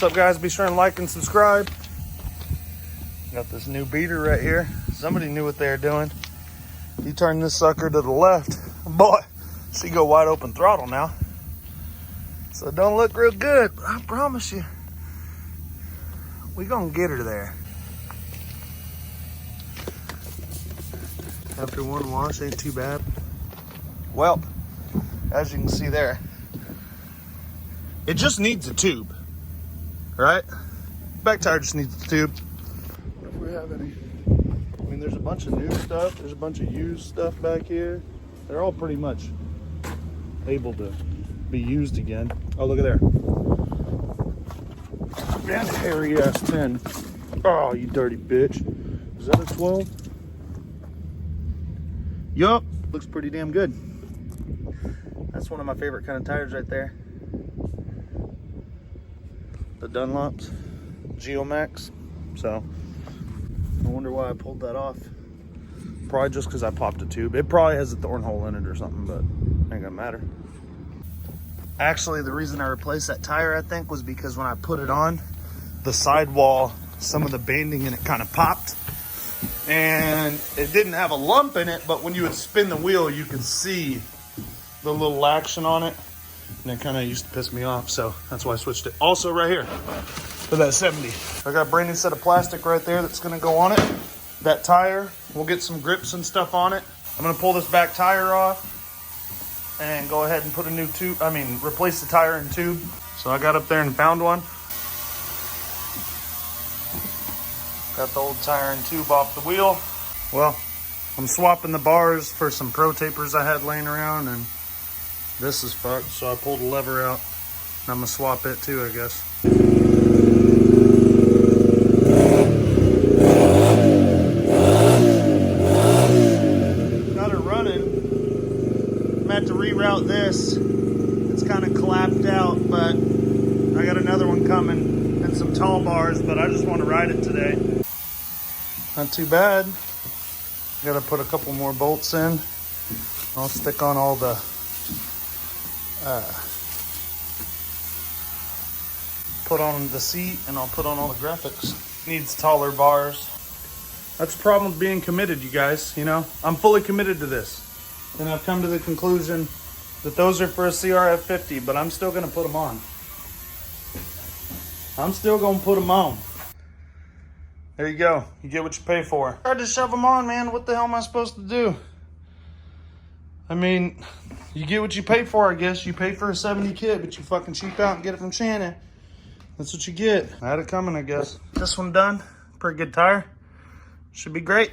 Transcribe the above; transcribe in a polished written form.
What's up, guys? Be sure and like and subscribe. Got this new beater right here. Somebody knew what they were doing. You turn this sucker to the left, boy, she go wide open throttle now. So it don't look real good, but I promise you, we gonna get her there. After one wash, ain't too bad. Well, as you can see there, it just needs a tube, right? Back tire just needs a tube. If we have any, I mean, there's a bunch of new stuff. There's a bunch of used stuff back here. They're all pretty much able to be used again. Oh, look at there. Man, hairy ass 10. Oh, you dirty bitch. Is that a 12? Yup, looks pretty damn good. That's one of my favorite kind of tires right there. The Dunlops, Geomax. So, I wonder why I pulled that off. Probably just because I popped a tube. It probably has a thorn hole in it or something, but ain't gonna matter. Actually, the reason I replaced that tire, I think, was because when I put it on, the sidewall, some of the banding in it kind of popped. And it didn't have a lump in it, but when you would spin the wheel, you could see the little action on it. And it kind of used to piss me off, so that's why I switched it. Also, right here, for that 70. I got a brand new set of plastic right there that's gonna go on it. That tire, we'll get some grips and stuff on it. I'm gonna pull this back tire off and go ahead and put a new tube, replace the tire and tube. So I got up there and found one. Got the old tire and tube off the wheel. Well, I'm swapping the bars for some pro tapers I had laying around, and this is fucked, so I pulled a lever out. And I'm gonna swap it too, I guess. Got her running. I'm gonna have to reroute this. It's kind of clapped out, but I got another one coming and some tall bars, but I just want to ride it today. Not too bad. Got to put a couple more bolts in. I'll stick on all the put on the seat, and I'll put on all the graphics. Needs taller bars. That's the problem with being committed, you guys. You know, I'm fully committed to this, and I've come to the conclusion that those are for a CRF70, but I'm still going to put them on. I'm still going to put them on. There you go. You get what you pay for. I tried to shove them on, man. What the hell am I supposed to do? I mean, you get what you pay for, I guess. You pay for a 70 kit, but you fucking cheap out and get it from Shannon. That's what you get. I had it coming, I guess. This one done. Pretty good tire. Should be great.